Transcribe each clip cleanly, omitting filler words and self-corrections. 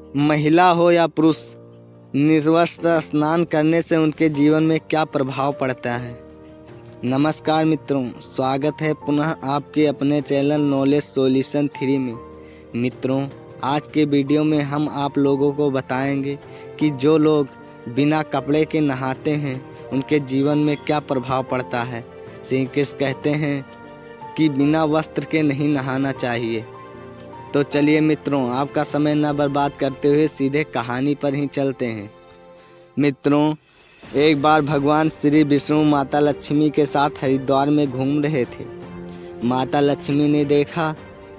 महिला हो या पुरुष, निर्वस्त्र स्नान करने से उनके जीवन में क्या प्रभाव पड़ता है। नमस्कार मित्रों, स्वागत है पुनः आपके अपने चैनल नॉलेज सॉल्यूशन 3 में। मित्रों, आज के वीडियो में हम आप लोगों को बताएंगे कि जो लोग बिना कपड़े के नहाते हैं उनके जीवन में क्या प्रभाव पड़ता है। श्री कृष्ण कहते हैं कि बिना वस्त्र के नहीं नहाना चाहिए। तो चलिए मित्रों, आपका समय न बर्बाद करते हुए सीधे कहानी पर ही चलते हैं। मित्रों, एक बार भगवान श्री विष्णु माता लक्ष्मी के साथ हरिद्वार में घूम रहे थे। माता लक्ष्मी ने देखा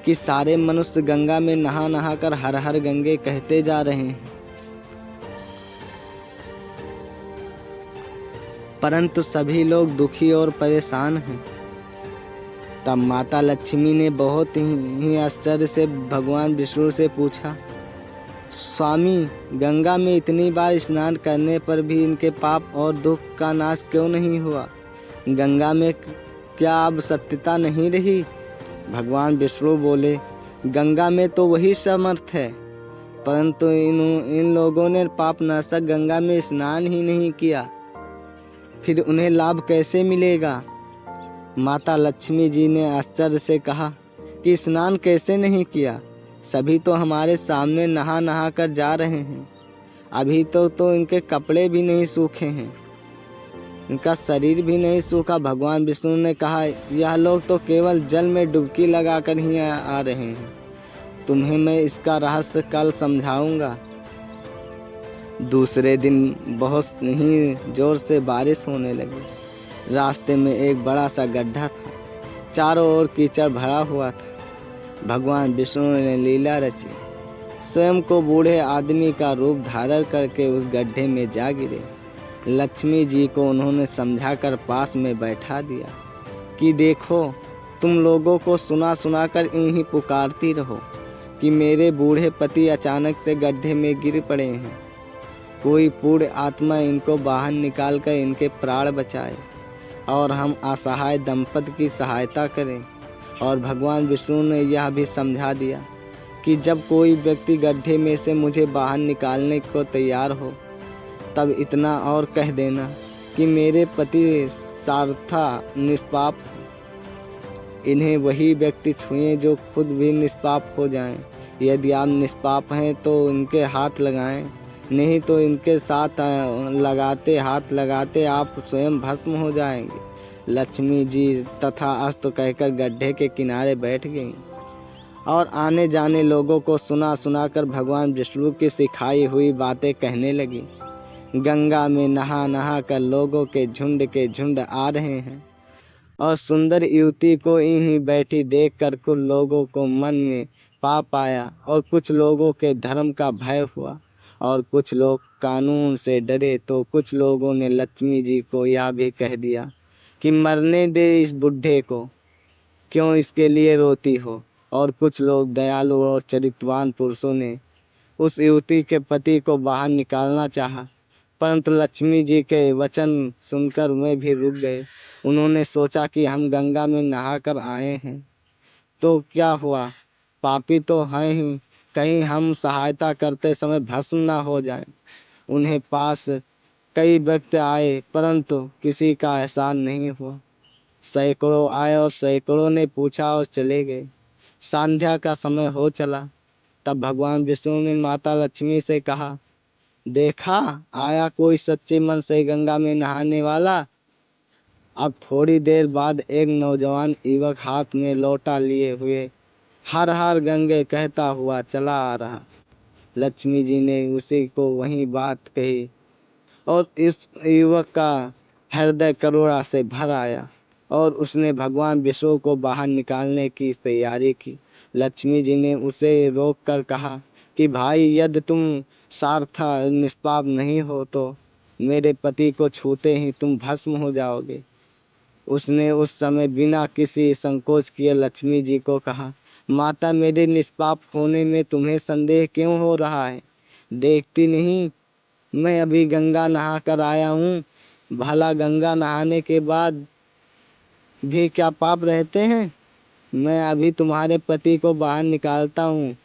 कि सारे मनुष्य गंगा में नहा नहा कर हर हर गंगे कहते जा रहे हैं, परंतु सभी लोग दुखी और परेशान हैं। तब माता लक्ष्मी ने बहुत ही आश्चर्य से भगवान विष्णु से पूछा, स्वामी, गंगा में इतनी बार स्नान करने पर भी इनके पाप और दुख का नाश क्यों नहीं हुआ? गंगा में क्या अब सत्यता नहीं रही? भगवान विष्णु बोले, गंगा में तो वही समर्थ है, परंतु इन लोगों ने पाप नाशक गंगा में स्नान ही नहीं किया, फिर उन्हें लाभ कैसे मिलेगा? माता लक्ष्मी जी ने आश्चर्य से कहा कि स्नान कैसे नहीं किया? सभी तो हमारे सामने नहा नहा कर जा रहे हैं। अभी तो इनके कपड़े भी नहीं सूखे हैं, इनका शरीर भी नहीं सूखा। भगवान विष्णु ने कहा, यह लोग तो केवल जल में डुबकी लगाकर ही आ रहे हैं। तुम्हें मैं इसका रहस्य कल समझाऊंगा। दूसरे दिन बहुत ही जोर से बारिश होने लगी। रास्ते में एक बड़ा सा गड्ढा था, चारों ओर कीचड़ भरा हुआ था। भगवान विष्णु ने लीला रची, स्वयं को बूढ़े आदमी का रूप धारण करके उस गड्ढे में जा गिरे। लक्ष्मी जी को उन्होंने समझाकर पास में बैठा दिया कि देखो, तुम लोगों को सुना सुना कर यूं ही पुकारती रहो कि मेरे बूढ़े पति अचानक से गड्ढे में गिर पड़े हैं। कोई पूर्ण आत्मा इनको बाहर निकाल कर इनके प्राण बचाए और हम असहाय दंपति की सहायता करें। और भगवान विष्णु ने यह भी समझा दिया कि जब कोई व्यक्ति गड्ढे में से मुझे बाहर निकालने को तैयार हो, तब इतना और कह देना कि मेरे पति सार्था निष्पाप हो। इन्हें वही व्यक्ति छुएं जो खुद भी निष्पाप हो जाएं। यदि आप निष्पाप हैं तो इनके हाथ लगाएं, नहीं तो इनके साथ हाथ लगाते आप स्वयं भस्म हो जाएंगे। लक्ष्मी जी तथा अस्तु कहकर गड्ढे के किनारे बैठ गईं और आने जाने लोगों को सुना सुनाकर भगवान विष्णु की सिखाई हुई बातें कहने लगी। गंगा में नहा नहा कर लोगों के झुंड आ रहे हैं और सुंदर युवती को यहीं बैठी देखकर कुछ लोगों को मन में पाप आया और कुछ लोगों के धर्म का भय हुआ और कुछ लोग कानून से डरे। तो कुछ लोगों ने लक्ष्मी जी को यह भी कह दिया कि मरने दे इस बुढ़े को, क्यों इसके लिए रोती हो। और कुछ लोग दयालु और चरित्रवान पुरुषों ने उस युवती के पति को बाहर निकालना चाहा, परंतु लक्ष्मी जी के वचन सुनकर वे भी रुक गए। उन्होंने सोचा कि हम गंगा में नहाकर आए हैं तो क्या हुआ, पापी तो हैं ही, कहीं हम सहायता करते समय भस्म न हो जाए। उन्हें पास कई व्यक्ति आए, परंतु किसी का एहसान नहीं हुआ। सैकड़ों आए और सैकड़ों ने पूछा और चले गए। संध्या का समय हो चला। तब भगवान विष्णु ने माता लक्ष्मी से कहा, देखा, आया कोई सच्चे मन से गंगा में नहाने वाला। अब थोड़ी देर बाद एक नौजवान युवक हाथ में लोटा लिए हुए हर हर गंगे कहता हुआ चला आ रहा। लक्ष्मी जी ने उसी को वही बात कही और इस युवक का हृदय करुणा से भर आया और उसने भगवान विष्णु को बाहर निकालने की तैयारी की। लक्ष्मी जी ने उसे रोक कर कहा कि भाई, यदि तुम सार्था निष्पाप नहीं हो तो मेरे पति को छूते ही तुम भस्म हो जाओगे। उसने उस समय बिना किसी संकोच किए लक्ष्मी जी को कहा, माता, मेरे निष्पाप होने में तुम्हें संदेह क्यों हो रहा है? देखती नहीं मैं अभी गंगा नहा कर आया हूँ। भला गंगा नहाने के बाद भी क्या पाप रहते हैं? मैं अभी तुम्हारे पति को बाहर निकालता हूँ।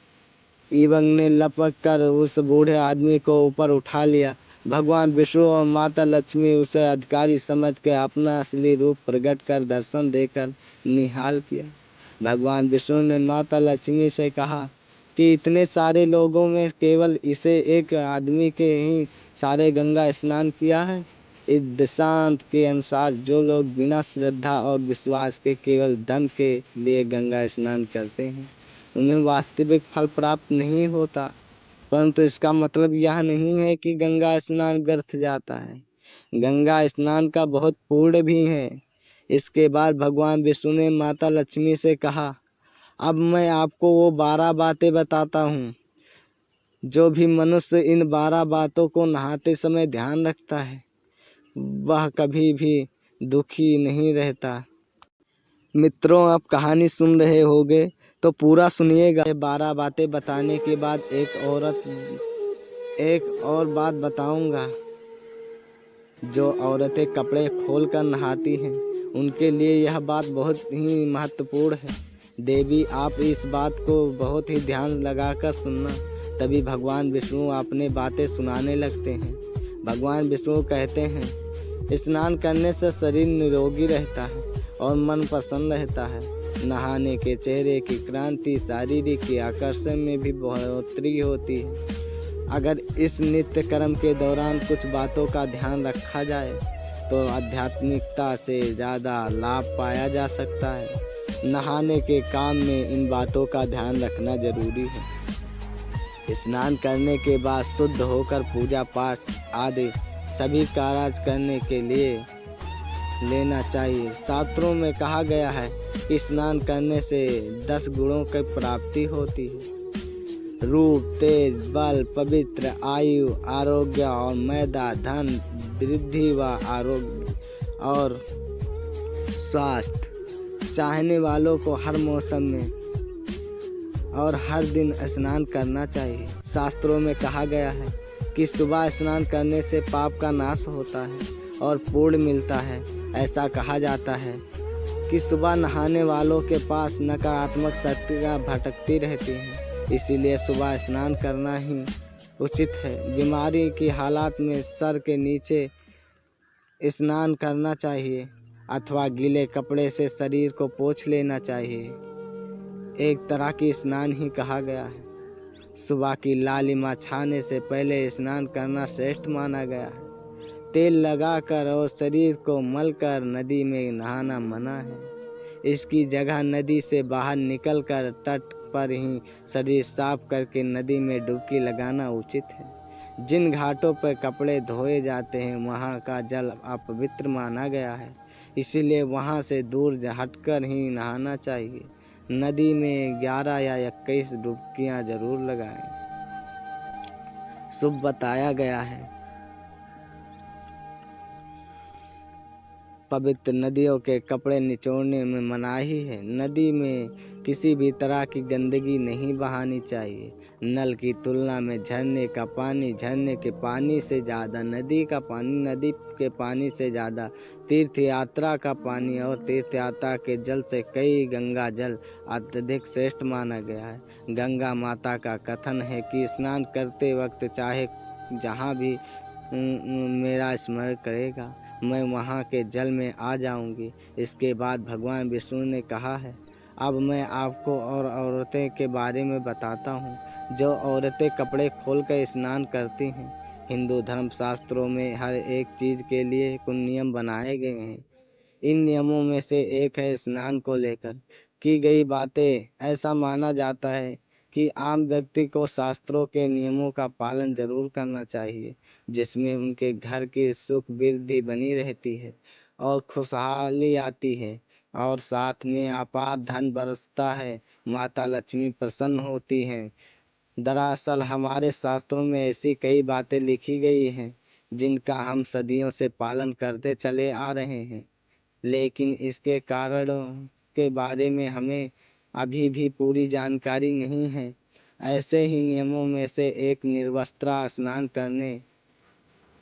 इबंग ने लपक कर उस बूढ़े आदमी को ऊपर उठा लिया। भगवान विष्णु और माता लक्ष्मी उसे अधिकारी समझ के अपना असली रूप प्रकट कर दर्शन देकर निहाल किया। भगवान विष्णु ने माता लक्ष्मी से कहा कि इतने सारे लोगों में केवल इसे एक आदमी के ही सारे गंगा स्नान किया है। इस दृष्टांत के अनुसार जो लोग बिना श्रद्धा और विश्वास के केवल धन के लिए गंगा स्नान करते हैं उन्हें वास्तविक फल प्राप्त नहीं होता। परंतु इसका मतलब यह नहीं है कि गंगा स्नान व्यर्थ जाता है। गंगा स्नान का बहुत पुण्य भी है। इसके बाद भगवान विष्णु ने माता लक्ष्मी से कहा, अब मैं आपको वो 12 बातें बताता हूँ। जो भी मनुष्य इन 12 बातों को नहाते समय ध्यान रखता है वह कभी भी दुखी नहीं रहता। मित्रों, आप कहानी सुन रहे होंगे तो पूरा सुनिएगा। ये 12 बातें बताने के बाद एक और बात बताऊंगा। जो औरतें कपड़े खोलकर नहाती हैं उनके लिए यह बात बहुत ही महत्वपूर्ण है। देवी, आप इस बात को बहुत ही ध्यान लगाकर सुनना, तभी भगवान विष्णु अपने बातें सुनाने लगते हैं। भगवान विष्णु कहते हैं, स्नान करने से शरीर निरोगी रहता है और मन प्रसन्न रहता है। नहाने के चेहरे की क्रांति, शारीरिक आकर्षण में भी बढ़ोतरी होती है। अगर इस नित्य कर्म के दौरान कुछ बातों का ध्यान रखा जाए तो आध्यात्मिकता से ज़्यादा लाभ पाया जा सकता है। नहाने के काम में इन बातों का ध्यान रखना जरूरी है। स्नान करने के बाद शुद्ध होकर पूजा पाठ आदि सभी कार्य करने के लिए लेना चाहिए। शास्त्रों में कहा गया है कि स्नान करने से 10 गुणों की प्राप्ति होती है। रूप, तेज, बल, पवित्र, आयु, आरोग्य और मैदा, धन, वृद्धि व आरोग्य और स्वास्थ्य। चाहने वालों को हर मौसम में और हर दिन स्नान करना चाहिए। शास्त्रों में कहा गया है कि सुबह स्नान करने से पाप का नाश होता है और पुण्य मिलता है। ऐसा कहा जाता है कि सुबह नहाने वालों के पास नकारात्मक शक्तियाँ भटकती रहती हैं, इसीलिए सुबह स्नान करना ही उचित है। बीमारी की हालात में सर के नीचे स्नान करना चाहिए अथवा गीले कपड़े से शरीर को पोंछ लेना चाहिए। एक तरह की स्नान ही कहा गया है। सुबह की लालिमा छाने से पहले स्नान करना श्रेष्ठ माना गया है। तेल लगाकर और शरीर को मलकर नदी में नहाना मना है। इसकी जगह नदी से बाहर निकलकर तट पर ही शरीर साफ करके नदी में डुबकी लगाना उचित है। जिन घाटों पर कपड़े धोए जाते हैं वहाँ का जल अपवित्र माना गया है, इसीलिए वहाँ से दूर हटकर ही नहाना चाहिए। नदी में 11 या 21 डुबकियाँ जरूर लगाएं। शुभ बताया गया है। पवित्र नदियों के कपड़े निचोड़ने में मनाही है। नदी में किसी भी तरह की गंदगी नहीं बहानी चाहिए। नल की तुलना में झरने का पानी, झरने के पानी से ज़्यादा नदी का पानी, नदी के पानी से ज़्यादा तीर्थ यात्रा का पानी और तीर्थ यात्रा के जल से कई गंगा जल अत्यधिक श्रेष्ठ माना गया है। गंगा माता का कथन है कि स्नान करते वक्त चाहे जहाँ भी मेरा स्मरण करेगा मैं वहाँ के जल में आ जाऊंगी। इसके बाद भगवान विष्णु ने कहा है, अब मैं आपको और औरतें के बारे में बताता हूँ जो औरतें कपड़े खोलकर स्नान करती हैं। हिंदू धर्म शास्त्रों में हर एक चीज़ के लिए कुछ नियम बनाए गए हैं। इन नियमों में से एक है स्नान को लेकर की गई बातें। ऐसा माना जाता है कि आम व्यक्ति को शास्त्रों के नियमों का पालन जरूर करना चाहिए, जिसमें उनके घर की सुख वृद्धि बनी रहती है और खुशहाली आती है और साथ में अपार धन बरसता है। माता लक्ष्मी प्रसन्न होती हैं। दरअसल हमारे शास्त्रों में ऐसी कई बातें लिखी गई हैं जिनका हम सदियों से पालन करते चले आ रहे हैं, लेकिन इसके कारणों के बारे में हमें अभी भी पूरी जानकारी नहीं है। ऐसे ही नियमों में से एक निर्वस्त्र स्नान करने।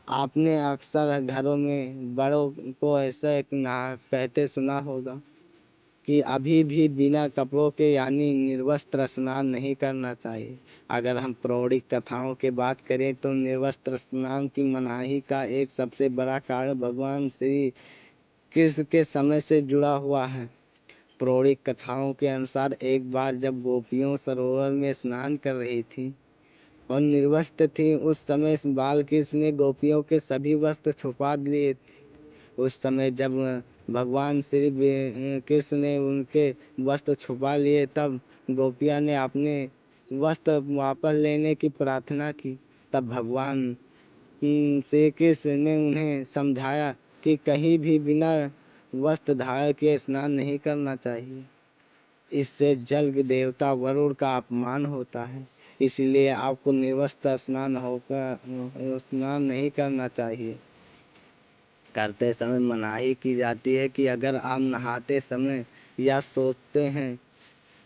आपने अक्सर घरों में बड़ों को ऐसा कहते सुना होगा कि अभी भी बिना कपड़ों के यानी निर्वस्त्र स्नान नहीं करना चाहिए। अगर हम पौराणिक कथाओं की बात करें तो निर्वस्त्र स्नान की मनाही का एक सबसे बड़ा कारण भगवान श्री कृष्ण के समय से जुड़ा हुआ है। पौराणिक कथाओं के अनुसार एक बार जब गोपियों सरोवर में स्नान कर रही थी और निर्वस्त्र थी, उस समय बाल कृष्ण ने गोपियों के सभी वस्त्र छुपा लिए थे। उस समय जब भगवान श्री कृष्ण ने उनके वस्त्र छुपा लिए, तब गोपियां ने अपने वस्त्र वापस लेने की प्रार्थना की। तब भगवान श्री कृष्ण ने उन्हें समझाया कि कहीं भी बिना वस्त्र धारण किए स्नान नहीं करना चाहिए। इससे जल देवता वरुण का अपमान होता है, इसलिए आपको निर्वस्त्र स्नान नहीं करना चाहिए। करते समय मनाही की जाती है कि अगर आप नहाते समय या सोचते हैं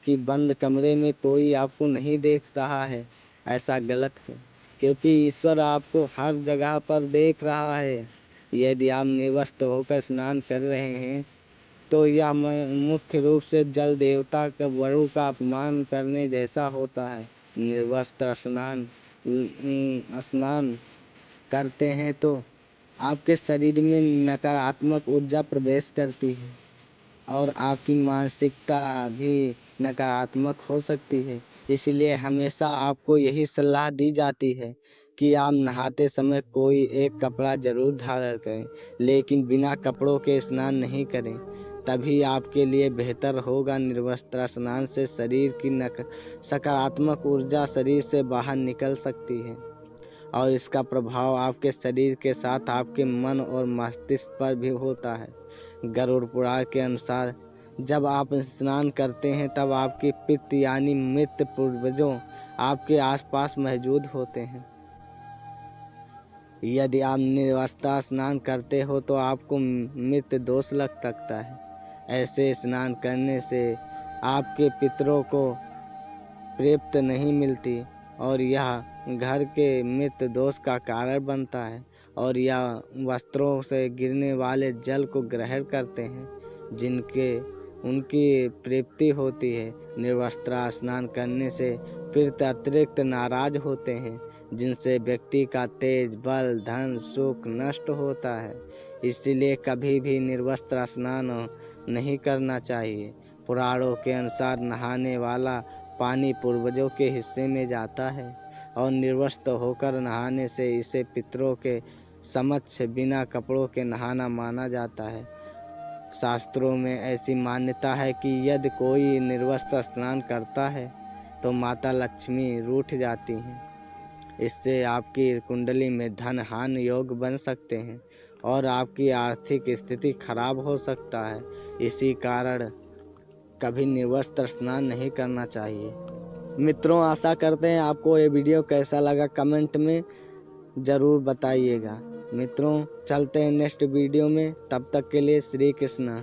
कि बंद कमरे में कोई आपको नहीं देख रहा है, ऐसा गलत है, क्योंकि ईश्वर आपको हर जगह पर देख रहा है। यदि आप निर्वस्त्र होकर स्नान कर रहे हैं तो यह मुख्य रूप से जल देवता का वरुण का अपमान करने जैसा होता है। निर्वस्त्र स्नान करते हैं तो आपके शरीर में नकारात्मक ऊर्जा प्रवेश करती है और आपकी मानसिकता भी नकारात्मक हो सकती है। इसलिए हमेशा आपको यही सलाह दी जाती है कि आप नहाते समय कोई एक कपड़ा जरूर धारण करें, लेकिन बिना कपड़ों के स्नान नहीं करें, तभी आपके लिए बेहतर होगा। निर्वस्त्र स्नान से शरीर की सकारात्मक ऊर्जा शरीर से बाहर निकल सकती है और इसका प्रभाव आपके शरीर के साथ आपके मन और मस्तिष्क पर भी होता है। गरुड़ पुराण के अनुसार जब आप स्नान करते हैं तब आपके पितृ यानी मृत पूर्वजों आपके आसपास मौजूद होते हैं। यदि आप निर्वस्त्र स्नान करते हो तो आपको मृत दोष लग सकता है। ऐसे स्नान करने से आपके पितरों को प्राप्ति नहीं मिलती और यह घर के मृत दोष का कारण बनता है और यह वस्त्रों से गिरने वाले जल को ग्रहण करते हैं जिनके उनकी प्राप्ति होती है। निर्वस्त्र स्नान करने से पितृ अतिरिक्त नाराज होते हैं, जिनसे व्यक्ति का तेज, बल, धन, सुख नष्ट होता है। इसलिए कभी भी निर्वस्त्र स्नान नहीं करना चाहिए। पुराणों के अनुसार नहाने वाला पानी पूर्वजों के हिस्से में जाता है और निर्वस्त्र होकर नहाने से इसे पितरों के समक्ष बिना कपड़ों के नहाना माना जाता है। शास्त्रों में ऐसी मान्यता है कि यदि कोई निर्वस्त्र स्नान करता है तो माता लक्ष्मी रूठ जाती हैं। इससे आपकी कुंडली में धन हानि योग बन सकते हैं और आपकी आर्थिक स्थिति खराब हो सकता है। इसी कारण कभी निर्वस्त्र स्नान नहीं करना चाहिए। मित्रों, आशा करते हैं आपको ये वीडियो कैसा लगा, कमेंट में ज़रूर बताइएगा। मित्रों, चलते हैं नेक्स्ट वीडियो में, तब तक के लिए श्री कृष्ण।